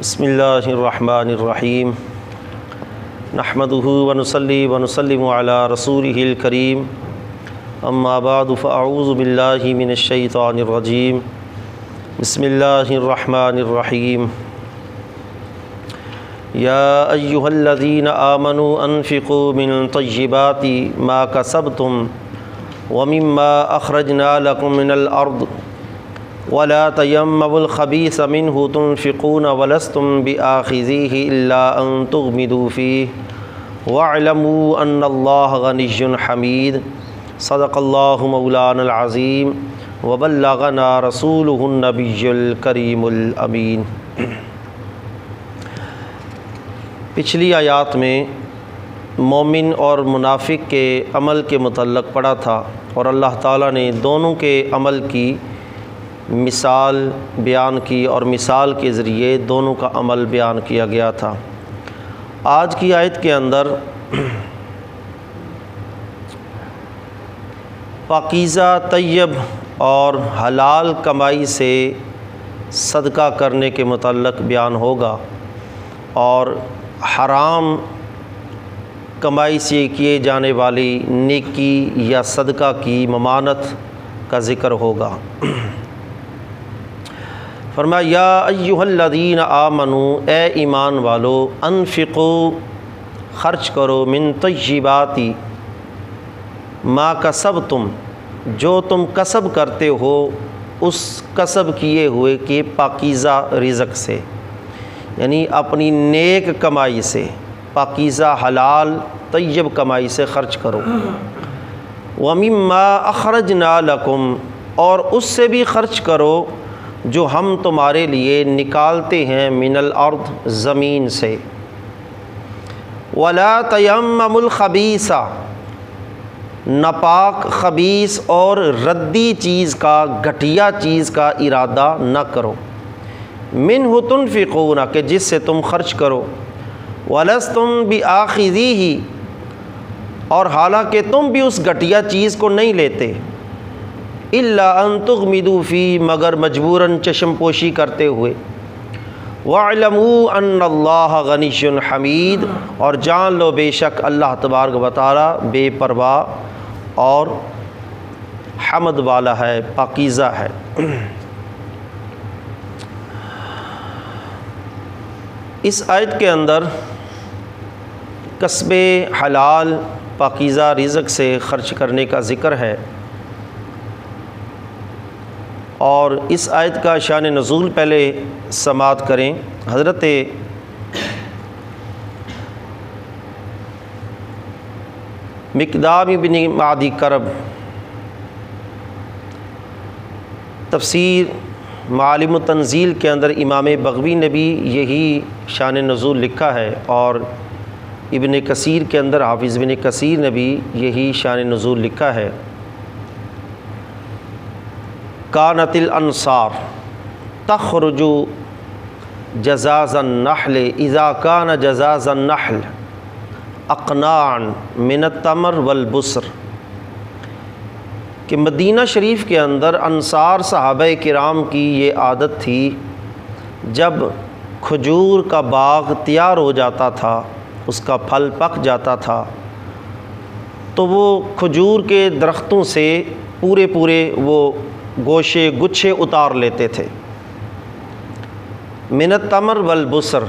بسم اللہ الرحمن الرحیم نحمدہ ونصلی ونسلم علی رسولہ الکریم اما بعد فاعوذ باللہ من الشیطان الرجیم بسم اللہ الرحمن الرحیم یا ایہا الذین آمنوا انفقوا من طیبات ما کسبتم ومما اخرجنا لکم من الارض ولا تیمموا الخبیث منہ تنفقون ولستم بآخذیہ الا ان تغمضوا فیہ واعلموا ان اللہ غنی حمید صدق اللہ مولانا العظیم وبلغنا رسولہ النبی الکریم الامین۔ پچھلی آیات میں مومن اور منافق کے عمل کے متعلق پڑھا تھا اور اللہ تعالیٰ نے دونوں کے عمل کی مثال بیان کی اور مثال کے ذریعے دونوں کا عمل بیان کیا گیا تھا۔ آج کی آیت کے اندر پاکیزہ طیب اور حلال کمائی سے صدقہ کرنے کے متعلق بیان ہوگا اور حرام کمائی سے کیے جانے والی نیکی یا صدقہ کی ممانعت کا ذکر ہوگا۔ فرمایا یا ایہا الذین آمنوا، اے ایمان والو، انفقوا، خرچ کرو، من طیبات ما کسبتم، جو تم کسب کرتے ہو اس کسب کیے ہوئے کے پاکیزہ رزق سے، یعنی اپنی نیک کمائی سے، پاکیزہ حلال طیب کمائی سے خرچ کرو۔ وَمِمَّا أَخْرَجْنَا لَكُمْ، اور اس سے بھی خرچ کرو جو ہم تمہارے لیے نکالتے ہیں، من الارض، زمین سے۔ وَلَا تَيَمَّمُوا الْخَبِيثَ، ناپاک، خبیث اور ردی چیز کا، گھٹیا چیز کا ارادہ نہ کرو، منہ تنفقون، کہ جس سے تم خرچ کرو، وَلَسْتُمْ بِآخِذِيهِ، اور حالانکہ تم بھی اس گھٹیا چیز کو نہیں لیتے، الا ان تغمضوا فیہ، مگر مجبوراً چشم پوشی کرتے ہوئے، واعلموا ان اللہ غنی حمید، اور جان لو بے شک اللہ تبارک و تعالی بے پرواہ اور حمد والا ہے، پاکیزہ ہے۔ اس آیت کے اندر کسب حلال پاکیزہ رزق سے خرچ کرنے کا ذکر ہے، اور اس آیت کا شان نزول پہلے سماعت کریں۔ حضرت مقدام بن معدی کرب، تفسیر معالم التنزیل کے اندر امام بغوی نے بھی یہی شان نزول لکھا ہے، اور ابن کثیر کے اندر حافظ ابن کثیر نے بھی یہی شان نزول لکھا ہے۔ کانت الانصار تخرج جزاز النحل اذا کان جزاز النحل اقناعا من التمر والبصر، کہ مدینہ شریف کے اندر انصار صحابہ کرام کی یہ عادت تھی، جب کھجور کا باغ تیار ہو جاتا تھا، اس کا پھل پک جاتا تھا، تو وہ کھجور کے درختوں سے پورے وہ گوشے گچھے اتار لیتے تھے، من التمر والبصر،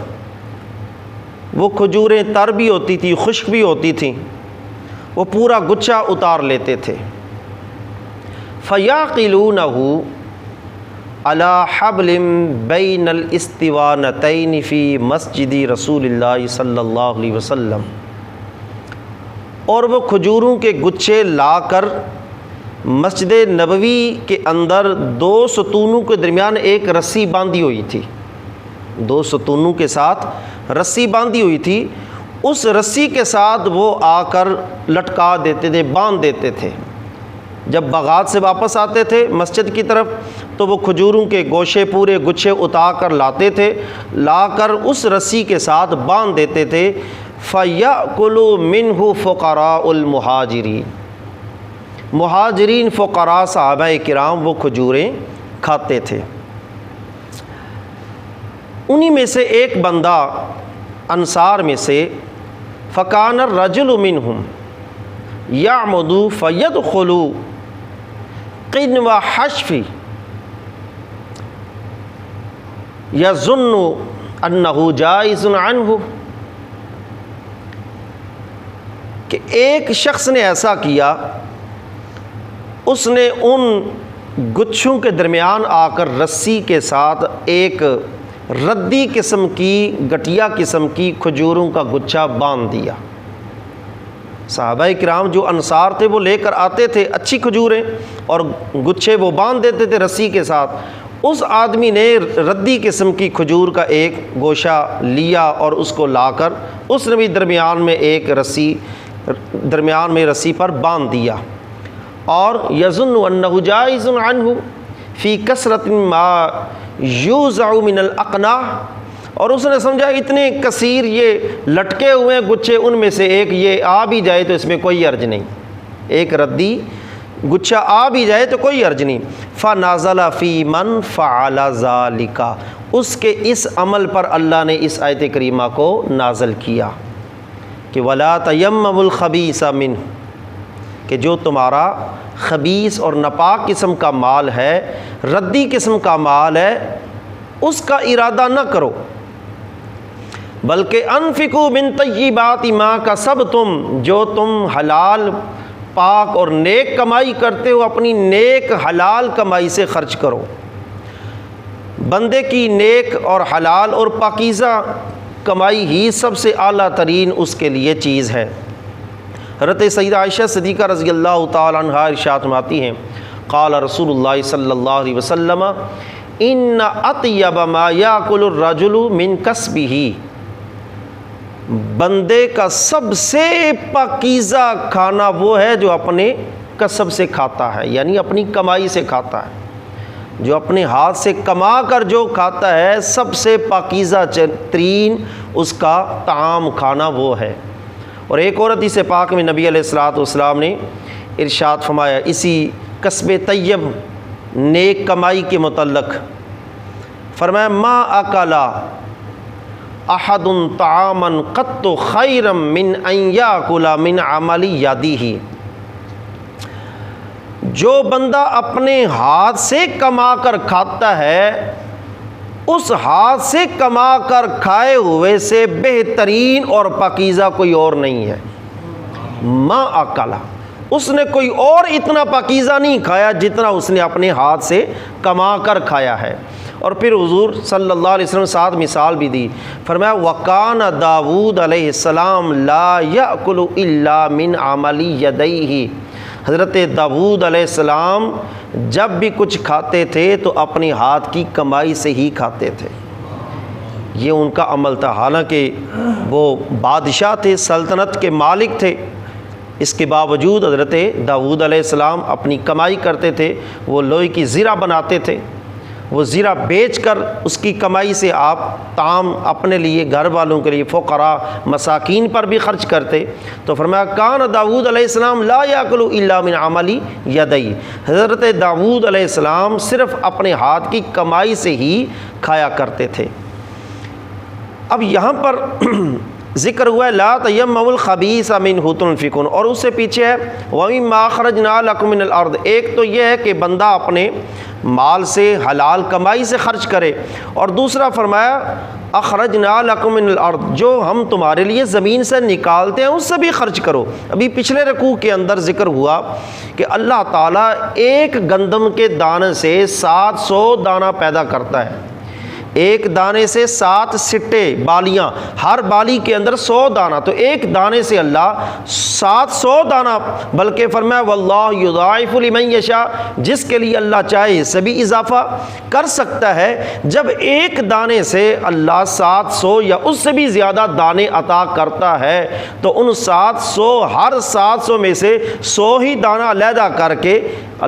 وہ کھجوریں تر بھی ہوتی تھی، خشک بھی ہوتی تھیں، وہ پورا گچھا اتار لیتے تھے۔ فَيَعْقِلُونَهُ عَلَى حَبْلٍ بَيْنَ الْإِسْتِوَانَتَيْنِ فِي مَسْجِدِ رسول اللہ صلی اللہ علیہ وسلم، اور وہ کھجوروں کے گچھے لا کر مسجد نبوی کے اندر دو ستونوں کے درمیان ایک رسی باندھی ہوئی تھی، دو ستونوں کے ساتھ رسی باندھی ہوئی تھی، اس رسی کے ساتھ وہ آ کر لٹکا دیتے تھے، باندھ دیتے تھے۔ جب باغات سے واپس آتے تھے مسجد کی طرف تو وہ کھجوروں کے گوشے پورے گچھے اتار کر لاتے تھے، لا کر اس رسی کے ساتھ باندھ دیتے تھے۔ فَيَأْكُلُ مِنْهُ فُقَرَاءُ الْمُهَاجِرِينَ، مہاجرین فقراء صحابہ کرام وہ کھجوریں کھاتے تھے۔ انہی میں سے ایک بندہ انصار میں سے فکان الرجل منہم یعمد فیدخل قنو حشف یظن انہ جائز عنہ، کہ ایک شخص نے ایسا کیا، اس نے ان گچھوں کے درمیان آ کر رسی کے ساتھ ایک ردی قسم کی، گٹیا قسم کی کھجوروں کا گچھا باندھ دیا۔ صحابہ کرام جو انصار تھے وہ لے کر آتے تھے اچھی کھجوریں اور گچھے وہ باندھ دیتے تھے رسی کے ساتھ۔ اس آدمی نے ردی قسم کی کھجور کا ایک گوشہ لیا اور اس کو لا کر اس نے بھی درمیان میں رسی پر باندھ دیا، اور یظن انہ جائز عنہ فی کثرت ما یوزع من الاقناع، اور اس نے سمجھا اتنے کثیر یہ لٹکے ہوئے ہیں گچھے، ان میں سے ایک یہ آ بھی جائے تو اس میں کوئی حرج نہیں، ایک ردی گچھا آ بھی جائے تو کوئی حرج نہیں۔ فنازل فی من فعل ذالک، اس کے اس عمل پر اللہ نے اس آیت کریمہ کو نازل کیا کہ ولا تیمموا الخبیث منہ، کہ جو تمہارا خبیث اور ناپاک قسم کا مال ہے، ردی قسم کا مال ہے، اس کا ارادہ نہ کرو، بلکہ انفقوا من طیبات ما کسبتم، جو تم حلال پاک اور نیک کمائی کرتے ہو اپنی نیک حلال کمائی سے خرچ کرو۔ بندے کی نیک اور حلال اور پاکیزہ کمائی ہی سب سے اعلیٰ ترین اس کے لیے چیز ہے۔ حضرت سیدہ عائشہ صدیقہ رضی اللہ تعالیٰ عنہا ارشاد فرماتی ہیں قال رسول اللہ صلی اللہ علیہ وسلم ان اطیب ما یاکل الرجل من کسبہ، بندے کا سب سے پاکیزہ کھانا وہ ہے جو اپنے کسب سے کھاتا ہے، یعنی اپنی کمائی سے کھاتا ہے، جو اپنے ہاتھ سے کما کر جو کھاتا ہے سب سے پاکیزہ ترین اس کا طعام کھانا وہ ہے۔ اور ایک اور حدیث پاک میں نبی علیہ الصلوۃ والسلام نے ارشاد فرمایا اسی کسب طیب نیک کمائی کے متعلق، فرمایا ما اکلا احد طعاما قط خیرا من ان یاکل من عمل یدہ، جو بندہ اپنے ہاتھ سے کما کر کھاتا ہے اس ہاتھ سے کما کر کھائے ہوئے سے بہترین اور پاکیزہ کوئی اور نہیں ہے۔ ما اکلا، اس نے کوئی اور اتنا پاکیزہ نہیں کھایا جتنا اس نے اپنے ہاتھ سے کما کر کھایا ہے۔ اور پھر حضور صلی اللہ علیہ وسلم ساتھ مثال بھی دی، فرمایا وَقَانَ داود علیہ السلام لا یأکل الا من عمل یدیہ، حضرت داود علیہ السلام جب بھی کچھ کھاتے تھے تو اپنے ہاتھ کی کمائی سے ہی کھاتے تھے، یہ ان کا عمل تھا، حالانکہ وہ بادشاہ تھے، سلطنت کے مالک تھے، اس کے باوجود حضرت داود علیہ السلام اپنی کمائی کرتے تھے، وہ لوہے کی زرہ بناتے تھے، وہ زرہ بیچ کر اس کی کمائی سے آپ طعام اپنے لیے گھر والوں کے لیے فقراء مساکین پر بھی خرچ کرتے۔ تو فرمایا کان داود علیہ السلام لا یاکل الا من عمل یدیہ، حضرت داود علیہ السلام صرف اپنے ہاتھ کی کمائی سے ہی کھایا کرتے تھے۔ اب یہاں پر ذکر ہوا ہے لا تیمموا الخبیث منہ تنفقون، اور اس سے پیچھے ہے وَمِمَّا أَخْرَجْنَا لَكُم مِّنَ الْأَرْضِ، ایک تو یہ ہے کہ بندہ اپنے مال سے حلال کمائی سے خرچ کرے، اور دوسرا فرمایا اخرجنا لکم من الارض، جو ہم تمہارے لیے زمین سے نکالتے ہیں اس سے بھی خرچ کرو۔ ابھی پچھلے رکوع کے اندر ذکر ہوا کہ اللہ تعالیٰ ایک گندم کے دانے سے 700 دانہ پیدا کرتا ہے، ایک دانے سے 7 سٹے بالیاں، ہر بالی کے اندر 100 دانہ، تو ایک دانے سے اللہ 700 دانہ، بلکہ فرمایا واللہ یضاعف لمن یشاء، جس کے لیے اللہ چاہے اس سے بھی اضافہ کر سکتا ہے۔ جب ایک دانے سے اللہ 700 یا اس سے بھی زیادہ دانے عطا کرتا ہے تو ان 700 ہر 700 میں سے 100 ہی دانہ علیحدہ کر کے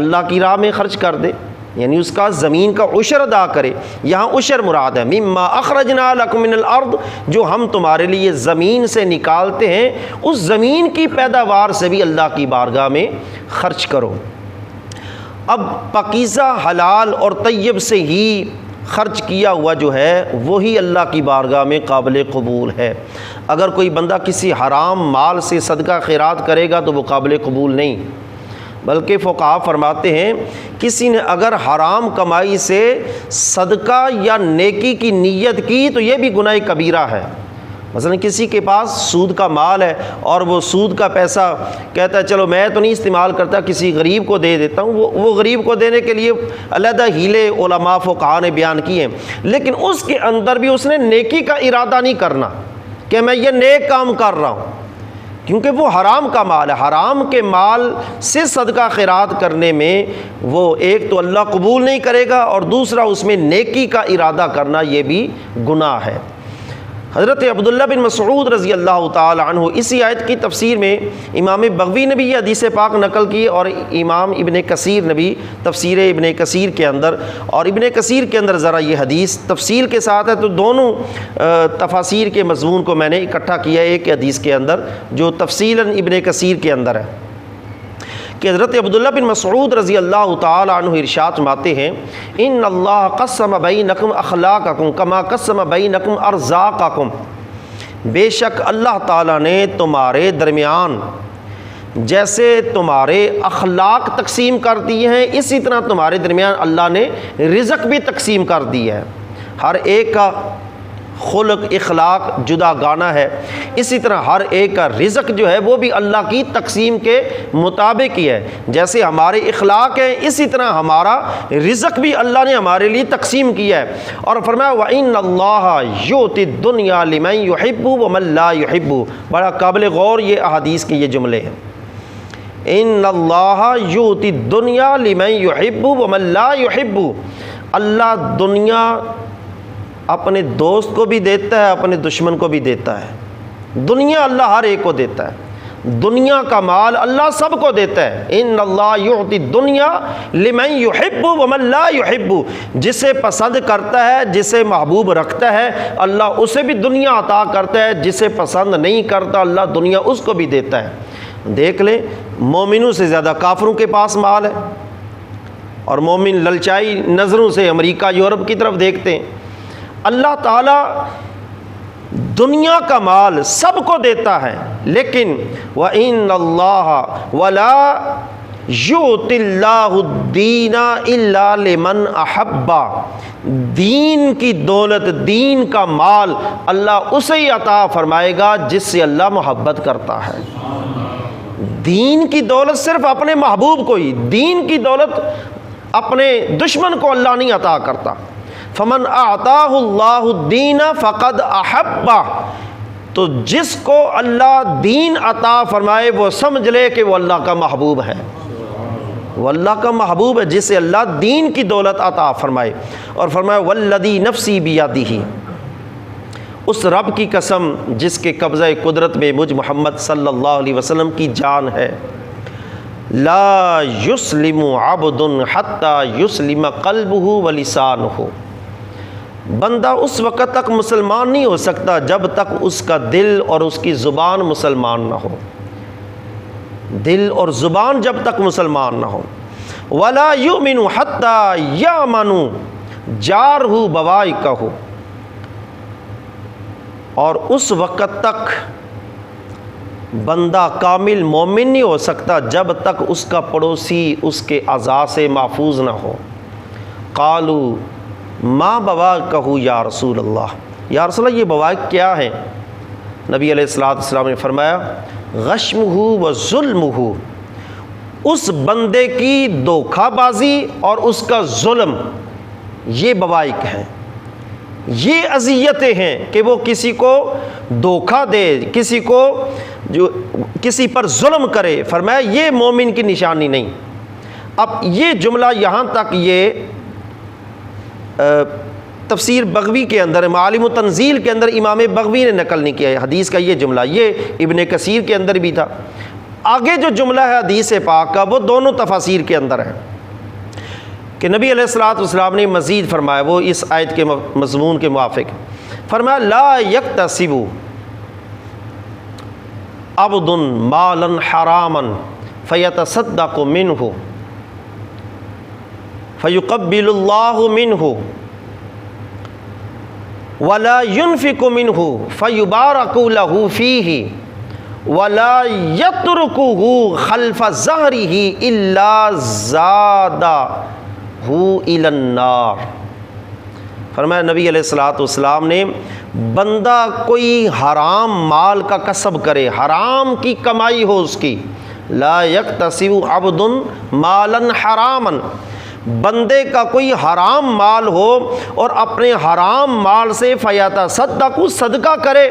اللہ کی راہ میں خرچ کر دے، یعنی اس کا زمین کا عشر ادا کرے۔ یہاں عشر مراد ہے مما اخرجنا لکم من الارض، جو ہم تمہارے لیے زمین سے نکالتے ہیں اس زمین کی پیداوار سے بھی اللہ کی بارگاہ میں خرچ کرو۔ اب پاکیزہ حلال اور طیب سے ہی خرچ کیا ہوا جو ہے وہی اللہ کی بارگاہ میں قابل قبول ہے۔ اگر کوئی بندہ کسی حرام مال سے صدقہ خیرات کرے گا تو وہ قابل قبول نہیں، بلکہ فقہا فرماتے ہیں کسی نے اگر حرام کمائی سے صدقہ یا نیکی کی نیت کی تو یہ بھی گناہ کبیرہ ہے۔ مثلا کسی کے پاس سود کا مال ہے اور وہ سود کا پیسہ کہتا ہے چلو میں تو نہیں استعمال کرتا، کسی غریب کو دے دیتا ہوں، وہ غریب کو دینے کے لیے علیحدہ ہیلے علماء فقہا نے بیان کیے ہیں، لیکن اس کے اندر بھی اس نے نیکی کا ارادہ نہیں کرنا کہ میں یہ نیک کام کر رہا ہوں، کیونکہ وہ حرام کا مال ہے۔ حرام کے مال سے صدقہ خیرات کرنے میں وہ ایک تو اللہ قبول نہیں کرے گا، اور دوسرا اس میں نیکی کا ارادہ کرنا یہ بھی گناہ ہے۔ حضرت عبداللہ بن مسعود رضی اللہ تعالی عنہ اسی آیت کی تفسیر میں امام بغوی نے بھی یہ حدیث پاک نقل کی، اور امام ابن کثیر نے بھی تفسیر ابن کثیر کے اندر، اور ابن کثیر کے اندر ذرا یہ حدیث تفصیل کے ساتھ ہے، تو دونوں تفاسیر کے مضمون کو میں نے اکٹھا کیا ایک حدیث کے اندر جو تفصیلاً ابن کثیر کے اندر ہے، کہ حضرت عبداللہ بن مسعود رضی اللہ تعالی عنہ ارشاد فرماتے ہیں ان اللہ قسم بینکم اخلاقکم کما قسم بینکم ارزاقکم، بے شک اللہ تعالیٰ نے تمہارے درمیان جیسے تمہارے اخلاق تقسیم کر دیے ہیں اسی طرح تمہارے درمیان اللہ نے رزق بھی تقسیم کر دیا ہے۔ ہر ایک کا خلق اخلاق جدا گانا ہے، اسی طرح ہر ایک کا رزق جو ہے وہ بھی اللہ کی تقسیم کے مطابق ہی ہے۔ جیسے ہمارے اخلاق ہیں اسی طرح ہمارا رزق بھی اللہ نے ہمارے لیے تقسیم کیا ہے، اور فرمایا وَإِنَّ اللَّهَ يُؤْتِي الدُّنْيَا لِمَن يُحِبُّ وَمَن لَّا يُحِبُّ۔ بڑا قابل غور یہ احادیث کے یہ جملے ہیں، ان اللہ یؤتی الدنیا لمن یحب ومن لا یحب، اللہ دنیا اپنے دوست کو بھی دیتا ہے اپنے دشمن کو بھی دیتا ہے۔ دنیا اللہ ہر ایک کو دیتا ہے، دنیا کا مال اللہ سب کو دیتا ہے۔ ان اللہ یعطی الدنیا لمن یحب ومن لا یحب، جسے پسند کرتا ہے جسے محبوب رکھتا ہے اللہ اسے بھی دنیا عطا کرتا ہے، جسے پسند نہیں کرتا اللہ دنیا اس کو بھی دیتا ہے۔ دیکھ لیں مومنوں سے زیادہ کافروں کے پاس مال ہے، اور مومن للچائی نظروں سے امریکہ یورپ کی طرف دیکھتے ہیں۔ اللہ تعالیٰ دنیا کا مال سب کو دیتا ہے، لیکن وَإِنَّ اللَّهَ وَلَا يُؤْتِ اللَّهُ الدِّينَ إِلَّا لِمَنْ أَحَبَّ، دین کی دولت دین کا مال اللہ اسے ہی عطا فرمائے گا جس سے اللہ محبت کرتا ہے۔ دین کی دولت صرف اپنے محبوب کو ہی، دین کی دولت اپنے دشمن کو اللہ نہیں عطا کرتا۔ فمن اعطاہ اللہ الدین فقد احبہ، تو جس کو اللہ دین عطا فرمائے وہ سمجھ لے کہ وہ اللہ کا محبوب ہے، وہ اللہ کا محبوب ہے جسے اللہ دین کی دولت عطا فرمائے۔ اور فرمایا والذی نفسی بیدہ، اس رب کی قسم جس کے قبضہ قدرت میں مجھ محمد صلی اللہ علیہ وسلم کی جان ہے، لا یسلم عبد حتی یسلم قلبہ ولسانہ، بندہ اس وقت تک مسلمان نہیں ہو سکتا جب تک اس کا دل اور اس کی زبان مسلمان نہ ہو، دل اور زبان جب تک مسلمان نہ ہو۔ ولا یؤمن حتی یامن جارہ بوائقہ، اور اس وقت تک بندہ کامل مومن نہیں ہو سکتا جب تک اس کا پڑوسی اس کے اذى سے محفوظ نہ ہو۔ قالوا ما بواقہ یا رسول اللہ، یا رسول اللہ یہ بواق کیا ہے؟ نبی علیہ السلام نے فرمایا غشمہ و ظلمہ، اس بندے کی دھوکہ بازی اور اس کا ظلم، یہ بواق ہیں، یہ اذیتیں ہیں کہ وہ کسی کو دھوکہ دے، کسی کو جو کسی پر ظلم کرے۔ فرمایا یہ مومن کی نشانی نہیں۔ اب یہ جملہ یہاں تک یہ تفسیر بغوی کے اندر، معالم و تنزیل کے اندر امام بغوی نے نقل نہیں کیا ہے حدیث کا یہ جملہ، یہ ابن کثیر کے اندر بھی تھا۔ آگے جو جملہ ہے حدیث پاک کا وہ دونوں تفاسیر کے اندر ہے، کہ نبی علیہ السلام نے مزید فرمایا، وہ اس آیت کے مضمون کے موافق فرمایا لا یکتسب عبد مالا حراما فیتصدق منہ فیقبل اللہ منہ ولا ينفق منه فيبارك له فيه ولا يتركه خلف ظهره الا زاده الى النار۔ فرمایا نبی علیہ الصلوۃ والسلام نے، بندہ کوئی حرام مال کا کسب کرے، حرام کی کمائی ہو اس کی، لا یکتسب عبد مالا حراما، بندے کا کوئی حرام مال ہو اور اپنے حرام مال سے فیتصدق، صدقہ کرے،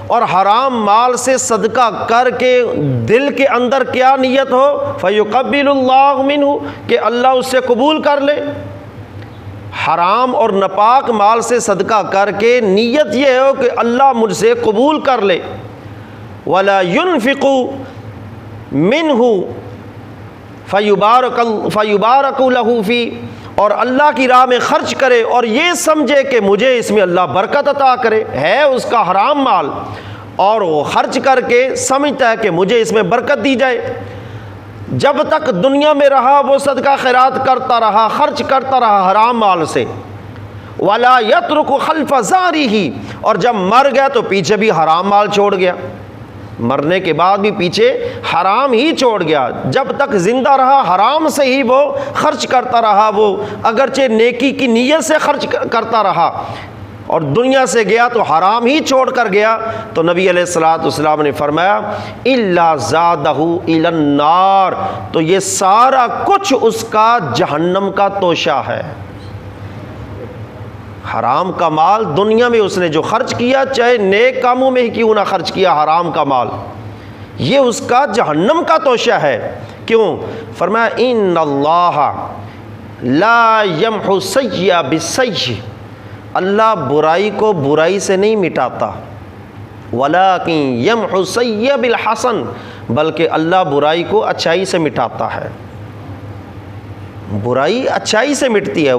اور حرام مال سے صدقہ کر کے دل کے اندر کیا نیت ہو، فیقبل اللہ منہ، کہ اللہ اس سے قبول کر لے۔ حرام اور ناپاک مال سے صدقہ کر کے نیت یہ ہو کہ اللہ مجھ سے قبول کر لے۔ ولا ينفق منہ فیبارک له فی، اور اللہ کی راہ میں خرچ کرے اور یہ سمجھے کہ مجھے اس میں اللہ برکت عطا کرے، ہے اس کا حرام مال اور وہ خرچ کر کے سمجھتا ہے کہ مجھے اس میں برکت دی جائے۔ جب تک دنیا میں رہا وہ صدقہ خیرات کرتا رہا، خرچ کرتا رہا حرام مال سے۔ ولا یترک خلف ظہرہ، اور جب مر گیا تو پیچھے بھی حرام مال چھوڑ گیا، مرنے کے بعد بھی پیچھے حرام ہی چھوڑ گیا۔ جب تک زندہ رہا حرام سے ہی وہ خرچ کرتا رہا، وہ اگرچہ نیکی کی نیت سے خرچ کرتا رہا، اور دنیا سے گیا تو حرام ہی چھوڑ کر گیا، تو نبی علیہ الصلوۃ والسلام نے فرمایا الا زادہ الی النار، تو یہ سارا کچھ اس کا جہنم کا توشہ ہے۔ حرام کا مال دنیا میں اس نے جو خرچ کیا، چاہے نیک کاموں میں ہی کیوں نہ خرچ کیا، حرام کا مال یہ اس کا جہنم کا توشہ ہے۔ کیوں؟ فرمایا ان اللہ لا یمحو السیئ بالسیئ، اللہ برائی کو برائی سے نہیں مٹاتا، ولیکن یمحو السیئ بالحسن، بلکہ اللہ برائی کو اچھائی سے مٹاتا ہے، برائی اچھائی سے مٹتی ہے۔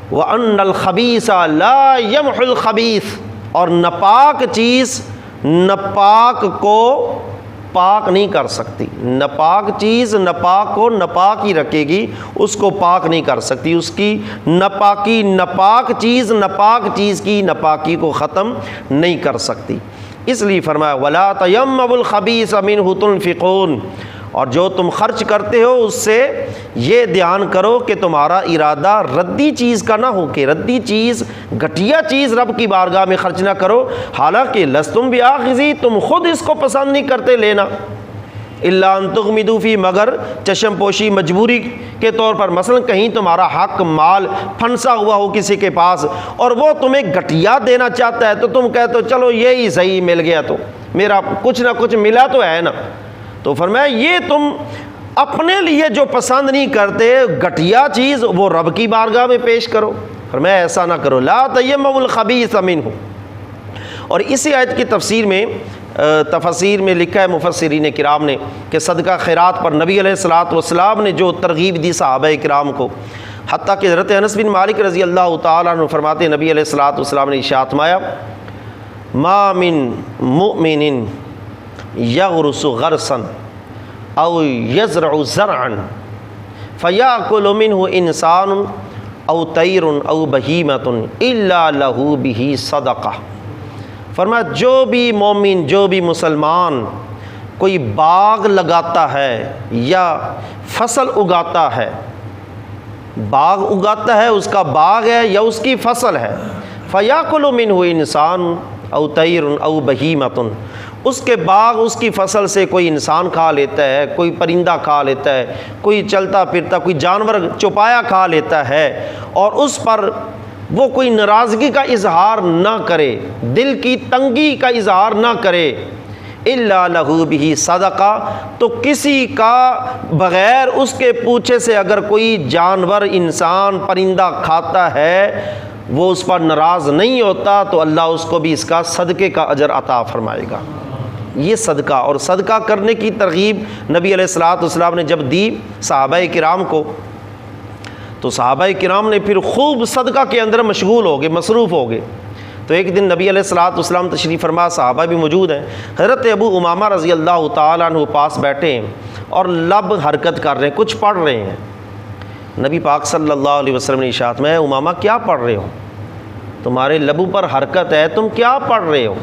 وَأَنَّ الْخَبِيثَ لَا يَمْحُ الْخَبِيثَ، اور ناپاک چیز ناپاک کو پاک نہیں کر سکتی، ناپاک چیز ناپاک کو ناپاک ہی رکھے گی، اس کو پاک نہیں کر سکتی، اس کی ناپاکی، ناپاک چیز کی ناپاکی کو ختم نہیں کر سکتی۔ اس لیے فرمایا وَلَا تَيَمَّمُوا الْخَبِيثَ مِنْهُ تُنْفِقُونَ، اور جو تم خرچ کرتے ہو اس سے یہ دھیان کرو کہ تمہارا ارادہ ردی چیز کا نہ ہو، کہ ردی چیز، گھٹیا چیز رب کی بارگاہ میں خرچ نہ کرو، حالانکہ لستم بآخذی، تم خود اس کو پسند نہیں کرتے لینا، الا ان تغمضوا فی، مگر چشم پوشی مجبوری کے طور پر، مثلا کہیں تمہارا حق مال پھنسا ہوا ہو کسی کے پاس اور وہ تمہیں گھٹیا دینا چاہتا ہے، تو تم کہتے ہو چلو یہی صحیح مل گیا، تو میرا کچھ نہ کچھ ملا تو ہے نا۔ تو فرمایا یہ تم اپنے لیے جو پسند نہیں کرتے گھٹیا چیز، وہ رب کی بارگاہ میں پیش کرو۔ فرمایا ایسا نہ کرو، لا تیمموا الخبیث منہ۔ اور اسی آیت کی تفسیر میں لکھا ہے مفسرین کرام نے کہ صدقہ خیرات پر نبی علیہ الصلوۃ والسلام نے جو ترغیب دی صحابہ کرام کو، حتیٰ کہ حضرت انس بن مالک رضی اللہ تعالیٰ عنہ فرماتے ہیں نبی علیہ الصلوۃ والسلام نے ارشاد فرمایا ما من مؤمن یغرس غرسا او یزرع زرعا فیاکل منہ انسان او طیر او بہیمۃ الا لہ بہ صدقہ۔ فرمایا جو بھی مومن، جو بھی مسلمان کوئی باغ لگاتا ہے یا فصل اگاتا ہے، باغ اگاتا ہے، اس کا باغ ہے یا اس کی فصل ہے، فیاکل منہ انسان او طیر او بہیمۃ، اس کے باغ، اس کی فصل سے کوئی انسان کھا لیتا ہے، کوئی پرندہ کھا لیتا ہے، کوئی چلتا پھرتا کوئی جانور چوپایا کھا لیتا ہے، اور اس پر وہ کوئی ناراضگی کا اظہار نہ کرے، دل کی تنگی کا اظہار نہ کرے، الا لہ بہ صدقہ، تو کسی کا بغیر اس کے پوچھے سے اگر کوئی جانور، انسان، پرندہ کھاتا ہے، وہ اس پر ناراض نہیں ہوتا، تو اللہ اس کو بھی اس کا صدقے کا اجر عطا فرمائے گا۔ یہ صدقہ، اور صدقہ کرنے کی ترغیب نبی علیہ الصلوۃ والسلام نے جب دی صحابہ کرام کو، تو صحابہ کرام نے پھر خوب صدقہ کے اندر مشغول ہو گئے، مصروف ہو گئے۔ تو ایک دن نبی علیہ الصلوۃ والسلام تشریف فرما، صحابہ بھی موجود ہیں، حضرت ابو امامہ رضی اللہ تعالیٰ عنہ پاس بیٹھے ہیں اور لب حرکت کر رہے ہیں، کچھ پڑھ رہے ہیں۔ نبی پاک صلی اللہ علیہ وسلم نے ارشاد میں، امامہ کیا پڑھ رہے ہو؟ تمہارے لبوں پر حرکت ہے، تم کیا پڑھ رہے ہو؟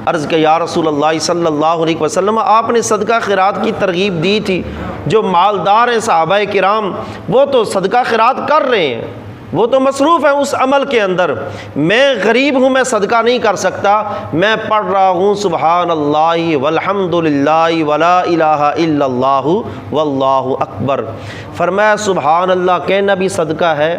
عرض کہ یا رسول اللہ صلی اللہ علیہ وسلم، آپ نے صدقہ خیرات کی ترغیب دی تھی، جو مالدار ہیں صحابہ کرام وہ تو صدقہ خیرات کر رہے ہیں، وہ تو مصروف ہیں اس عمل کے اندر، میں غریب ہوں، میں صدقہ نہیں کر سکتا، میں پڑھ رہا ہوں سبحان اللہ والحمد للہ ولا الہ الا اللہ واللہ اکبر۔ فرمایا سبحان اللہ کہنا بھی صدقہ ہے،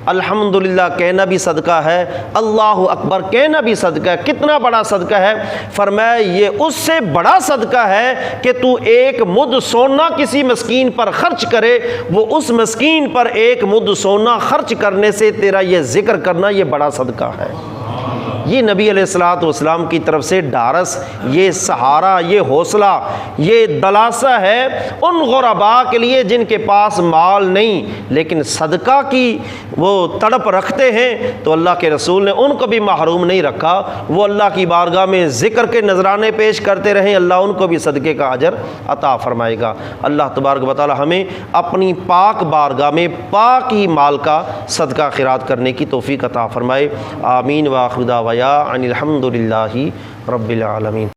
الحمدللہ کہنا بھی صدقہ ہے، اللہ اکبر کہنا بھی صدقہ ہے۔ کتنا بڑا صدقہ ہے؟ فرمایا یہ اس سے بڑا صدقہ ہے کہ تو ایک مد سونا کسی مسکین پر خرچ کرے، وہ اس مسکین پر ایک مد سونا خرچ کرنے سے تیرا یہ ذکر کرنا یہ بڑا صدقہ ہے۔ یہ نبی علیہ الصلوۃ والسلام کی طرف سے ڈھارس، یہ سہارا، یہ حوصلہ، یہ دلاسا ہے ان غرباء کے لیے جن کے پاس مال نہیں لیکن صدقہ کی وہ تڑپ رکھتے ہیں، تو اللہ کے رسول نے ان کو بھی محروم نہیں رکھا، وہ اللہ کی بارگاہ میں ذکر کے نذرانے پیش کرتے رہیں، اللہ ان کو بھی صدقے کا اجر عطا فرمائے گا۔ اللہ تبارک و تعالی ہمیں اپنی پاک بارگاہ میں پاک ہی مال کا صدقہ خیرات کرنے کی توفیق عطا فرمائے، آمین۔ وآخر دعوانا ان الحمد للہ رب العالمین۔